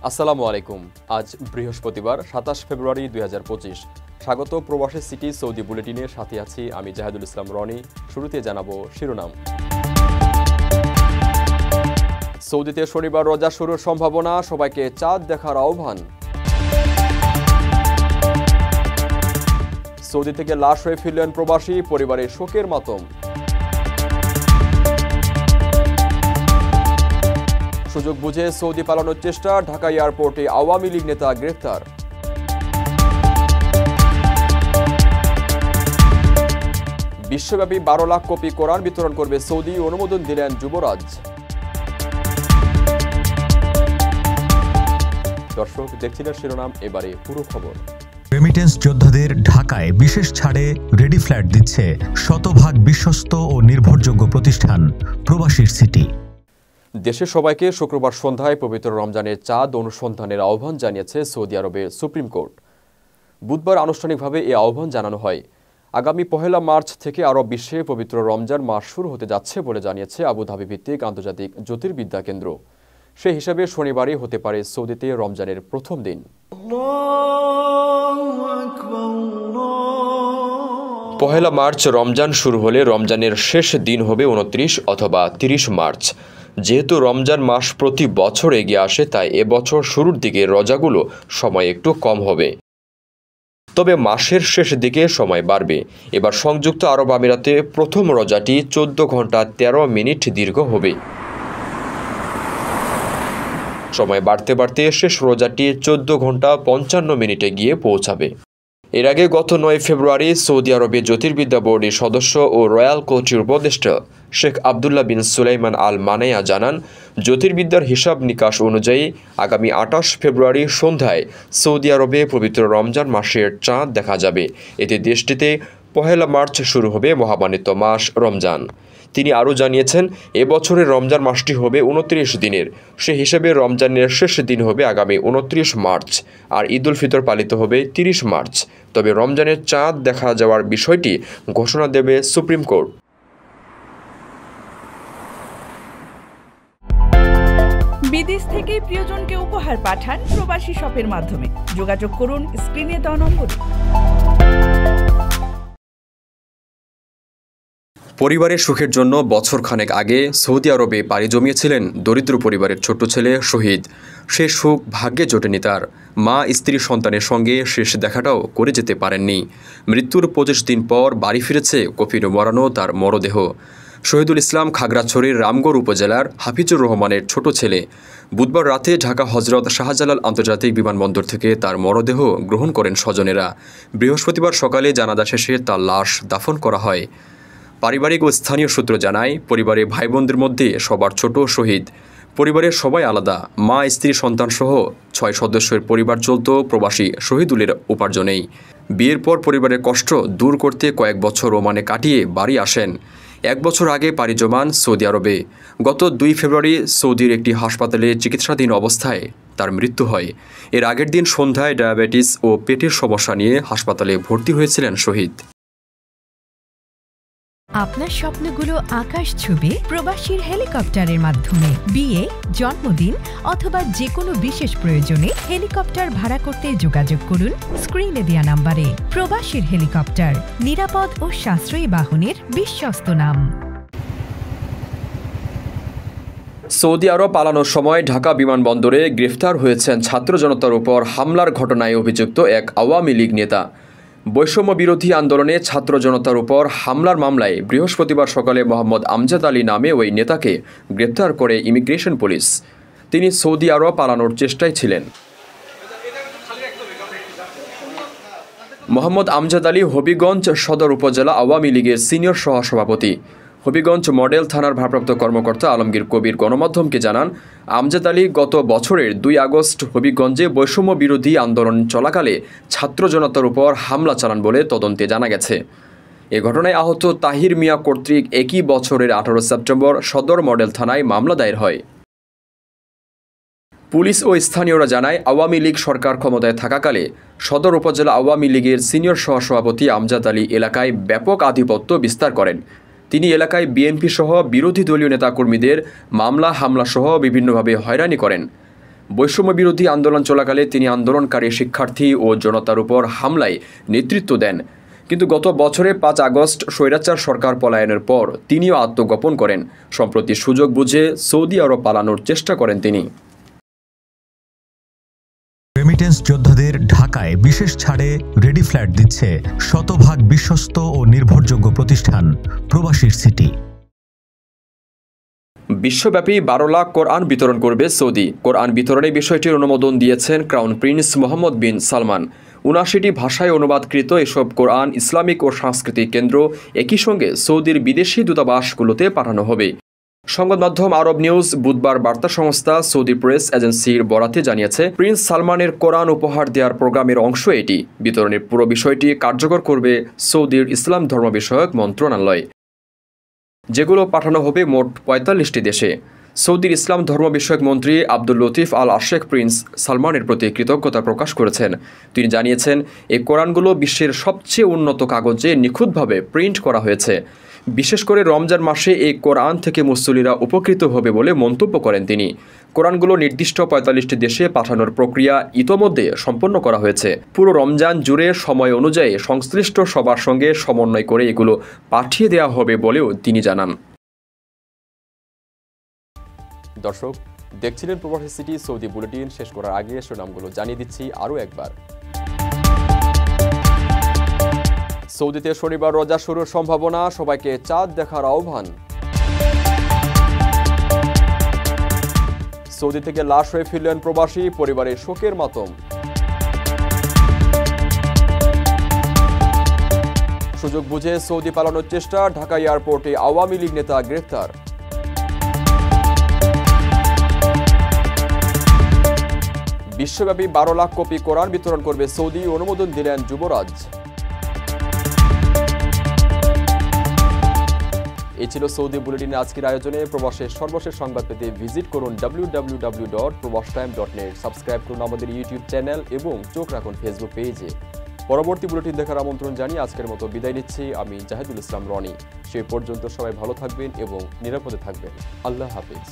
আসসালামু আলাইকুম। আজ বৃহস্পতিবার ২৭ ফেব্রুয়ারি ২০২৫। স্বাগত প্রবাসী সিটি সৌদি বুলেটিনের সাথে আছি আমি জাহেদুল ইসলাম রনি। শুরুতে জানাবো শিরোনাম। সৌদিতে শনিবার রোজা শুরুর সম্ভাবনা, সবাইকে চাঁদ দেখার আহ্বান। সৌদি থেকে লাশ হয়ে ফিরলেন প্রবাসী, পরিবারের শোকের মাতম। সুযোগ বুঝে সৌদি পালানোর চেষ্টা, ঢাকা এয়ারপোর্টে আওয়ামী লীগ নেতা গ্রেফতার। বিশ্বব্যাপী ১২ লাখ কপি কোরআন বিতরণ করবে সৌদি, অনুমোদন দিলেন যুবরাজ। দর্শক দেখছিলেন শিরোনাম, এবারে পুরো খবর। রেমিটেন্স যোদ্ধাদের ঢাকায় বিশেষ ছাড়ে রেডি ফ্ল্যাট দিচ্ছে শতভাগ বিশ্বস্ত ও নির্ভরযোগ্য প্রতিষ্ঠান প্রবাসীর সিটি। দেশের সবাইকে শুক্রবার সন্ধ্যায় পবিত্র রমজানের চাঁদ অনুসন্ধানের আহ্বান জানিয়েছে সৌদি আরবের সুপ্রিম কোর্ট। বুধবার আনুষ্ঠানিকভাবে এই আহ্বান জানানো হয়। আগামী ১ মার্চ থেকে আরব বিশ্বে পবিত্র রমজান মাস শুরু হতে যাচ্ছে বলে জানিয়েছে আবুধাবি ভিত্তিক আন্তর্জাতিক জ্যোতির্বিদ্যা কেন্দ্র। সেই হিসাবে শনিবারই হতে পারে সৌদিতে রমজানের প্রথম দিন। ১ মার্চ রমজান শুরু হলে রমজানের শেষ দিন হবে ২৯ অথবা ৩০ মার্চ। যেহেতু রমজান মাস প্রতি বছর এগিয়ে আসে, তাই এবছর শুরুর দিকে রোজাগুলো সময় একটু কম হবে, তবে মাসের শেষ দিকে সময় বাড়বে। এবার সংযুক্ত আরব আমিরাতে প্রথম রোজাটি ১৪ ঘন্টা ১৩ মিনিট দীর্ঘ হবে। সময় বাড়তে বাড়তে শেষ রোজাটি ১৪ ঘন্টা ৫৫ মিনিটে গিয়ে পৌঁছাবে। এর আগে গত ৯ ফেব্রুয়ারি সৌদি আরবের জ্যোতির্বিদ্যা বোর্ডের সদস্য ও রয়্যাল কোর্টের উপদেষ্টা শেখ আবদুল্লাহ বিন সুলাইমান আল মানায়া জানান, জ্যোতির্বিদ্যার হিসাব নিকাশ অনুযায়ী আগামী ২৮ ফেব্রুয়ারি সন্ধ্যায় সৌদি আরবে পবিত্র রমজান মাসের চাঁদ দেখা যাবে। এতে দেশটিতে ১ মার্চ শুরু হবে মহামানিত মাস রমজান। তিনি আরও জানিয়েছেন, এবছরের রমজান মাসটি হবে ২৯ দিনের। সে হিসেবে রমজানের শেষ দিন হবে আগামী ২৯ মার্চ, আর ঈদ উল ফিতর পালিত হবে ৩০ মার্চ। তবে রমজানের চাঁদ দেখা যাওয়ার বিষয়টি ঘোষণা দেবে সুপ্রিম কোর্ট। বিদেশ থেকে প্রিয়জনকে উপহার পাঠান প্রবাসী শপের মাধ্যমে। যোগাযোগ করুন স্ক্রিনে দেওয়া নম্বরে। পরিবারের সুখের জন্য বছরখানেক আগে সৌদি আরবে পাড়ি জমিয়েছিলেন দরিদ্র পরিবারের ছোট্ট ছেলে শহীদ। সে সুখ ভাগ্যে জোটেনি তার। মা, স্ত্রী, সন্তানের সঙ্গে শেষ দেখাটাও করে যেতে পারেননি। মৃত্যুর ২৫ দিন পর বাড়ি ফিরেছে কফিনে মরানো তার মরদেহ। শহীদুল ইসলাম খাগড়াছড়ির রামগড় উপজেলার হাফিজুর রহমানের ছোট ছেলে। বুধবার রাতে ঢাকা হজরত শাহজালাল আন্তর্জাতিক বিমানবন্দর থেকে তার মরদেহ গ্রহণ করেন স্বজনেরা। বৃহস্পতিবার সকালে জানাজা শেষে তার লাশ দাফন করা হয়। পারিবারিক ও স্থানীয় সূত্র জানায়, পরিবারের ভাই বোনদের মধ্যে সবার ছোট শহীদ। পরিবারের সবাই আলাদা। মা, স্ত্রী, সন্তানসহ ৬ সদস্যের পরিবার চলত প্রবাসী শহীদুলের উপার্জনেই। বিয়ের পর পরিবারের কষ্ট দূর করতে কয়েক বছর ওমানে কাটিয়ে বাড়ি আসেন। ১ বছর আগে পাড়ি জমান সৌদি আরবে। গত ২ ফেব্রুয়ারি সৌদির একটি হাসপাতালে চিকিৎসাধীন অবস্থায় তার মৃত্যু হয়। এর আগের দিন সন্ধ্যায় ডায়াবেটিস ও পেটের সমস্যা নিয়ে হাসপাতালে ভর্তি হয়েছিলেন শহীদ। আপনার স্বপ্নগুলো আকাশ ছুবে প্রবাসীর হেলিকপ্টারের মাধ্যমে। বিয়ে, জন্মদিন অথবা যে কোনো বিশেষ প্রয়োজনে হেলিকপ্টার ভাড়া করতে যোগাযোগ করুন স্ক্রিনে দেয়া নাম্বারে। প্রবাসীর হেলিকপ্টার, নিরাপদ ও সাশ্রয়ী বাহনের বিশ্বস্ত নাম। সৌদি আরব পালানোর সময় ঢাকা বিমানবন্দরে গ্রেফতার হয়েছেন ছাত্র জনতার উপর হামলার ঘটনায় অভিযুক্ত এক আওয়ামী লীগ নেতা। বৈষম্য বিরোধী আন্দোলনে ছাত্র জনতার উপর হামলার মামলায় বৃহস্পতিবার সকালে মোহাম্মদ আমজাদ আলী নামে ওই নেতাকে গ্রেপ্তার করে ইমিগ্রেশন পুলিশ। তিনি সৌদি আরব পালানোর চেষ্টায় ছিলেন। মোহাম্মদ আমজাদ আলী হবিগঞ্জ সদর উপজেলা আওয়ামী লীগের সিনিয়র সহসভাপতি। হবিগঞ্জ মডেল থানার ভারপ্রাপ্ত কর্মকর্তা আলমগীর কবির গণমাধ্যমকে জানান, আমজাদ আলী গত বছরের ২ আগস্ট হবিগঞ্জে বৈষম্য বিরোধী আন্দোলন চলাকালে ছাত্র জনতার উপর হামলা চালান বলে তদন্তে জানা গেছে। এ ঘটনায় আহত তাহির মিয়া কর্তৃক একই বছরের ১৮ সেপ্টেম্বর সদর মডেল থানায় মামলা দায়ের হয়। পুলিশ ও স্থানীয়রা জানায়, আওয়ামী লীগ সরকার ক্ষমতায় থাকাকালে সদর উপজেলা আওয়ামী লীগের সিনিয়র সহসভাপতি আমজাদ আলী এলাকায় ব্যাপক আধিপত্য বিস্তার করেন। তিনি এলাকায় বিএনপি সহ বিরোধী দলীয় নেতাকর্মীদের মামলা হামলা সহ বিভিন্নভাবে হয়রানি করেন। বৈষম্য বিরোধী আন্দোলন চলাকালে তিনি আন্দোলনকারী শিক্ষার্থী ও জনতার উপর হামলায় নেতৃত্ব দেন। কিন্তু গত বছরে 5 আগস্ট স্বৈরাচার সরকার পলায়নের পর তিনিও আত্মগোপন করেন। সম্প্রতি সুযোগ বুঝে সৌদি আরব পালানোর চেষ্টা করেন তিনি। রেমিটেন্স যোদ্ধাদের ঢাকায় বিশেষ ছাড়ে রেডি ফ্ল্যাট দিচ্ছে শতভাগ বিশ্বস্ত ও নির্ভরযোগ্য প্রতিষ্ঠান প্রবাসীর সিটি। বিশ্বব্যাপী 12 লাখ কোরআন বিতরণ করবে সৌদি। কোরআন বিতরণের বিষয়টির অনুমোদন দিয়েছেন ক্রাউন প্রিন্স মোহাম্মদ বিন সালমান। 79টি ভাষায় অনুবাদকৃত এসব কোরআন ইসলামিক ও সাংস্কৃতিক কেন্দ্র একই সঙ্গে সৌদির বিদেশি দূতাবাসগুলোতে পাঠানো হবে। সংবাদ মাধ্যম আরব নিউজ বুধবার বার্তা সংস্থা সৌদি প্রেস এজেন্সির বরাতে জানিয়েছে, প্রিন্স সালমানের কোরআন উপহার দেওয়ার প্রোগ্রামের অংশ এটি। বিতরণের পুরো বিষয়টি কার্যকর করবে সৌদির ইসলাম ধর্ম বিষয়ক মন্ত্রণালয়, যেগুলো পাঠানো হবে মোট 45টি দেশে। সৌদির ইসলাম ধর্ম বিষয়ক মন্ত্রী আব্দুল লতিফ আল আশেখ প্রিন্স সালমানের প্রতি কৃতজ্ঞতা প্রকাশ করেছেন। তিনি জানিয়েছেন, এই কোরআনগুলো বিশ্বের সবচেয়ে উন্নত কাগজে নিখুঁতভাবে প্রিন্ট করা হয়েছে। বিশেষ করে রমজান মাসে এই কোরআন থেকে মুসল্লিরা উপকৃত হবে বলে মন্তব্য করেন তিনি। কোরআনগুলো নির্দিষ্ট 45টি দেশে পাঠানোর প্রক্রিয়া ইতোমধ্যে সম্পন্ন করা হয়েছে। পুরো রমজান জুড়ে সময় অনুযায়ী সংশ্লিষ্ট সবার সঙ্গে সমন্বয় করে এগুলো পাঠিয়ে দেওয়া হবে বলেও তিনি জানান। দর্শক, দেখছিলেন প্রবাসী সিটি সৌদি বুলেটিন। শেষ করার আগে শিরোনামগুলো জানিয়ে দিচ্ছি আরও একবার। সৌদিতে শনিবার রোজা শুরুর সম্ভাবনা, সবাইকে চাঁদ দেখার আহ্বান। সৌদি থেকে লাশ হয়ে ফিরলেন প্রবাসী, পরিবারের শোকের মাতম। সুযোগ বুঝে সৌদি পালানোর চেষ্টা, ঢাকা এয়ারপোর্টে আওয়ামী লীগ নেতা গ্রেফতার। বিশ্বব্যাপী 12 লাখ কপি কোরআন বিতরণ করবে সৌদি, অনুমোদন দিলেন যুবরাজ। এই ছিল সৌদি বুলেটিনের আজকের আয়োজনে। প্রবাসের সর্বশেষ সংবাদ পেতে ভিজিট করুন www.probastime.net। সাবস্ক্রাইব করুন আমাদের ইউটিউব চ্যানেল এবং চোখ রাখুন ফেসবুক পেজে। পরবর্তী বুলেটিন দেখার আমন্ত্রণ জানিয়ে আজকের মতো বিদায় নিচ্ছি আমি জাহিদুল ইসলাম রনি। সেই পর্যন্ত সবাই ভালো থাকবেন এবং নিরাপদে থাকবেন। আল্লাহ হাফেজ।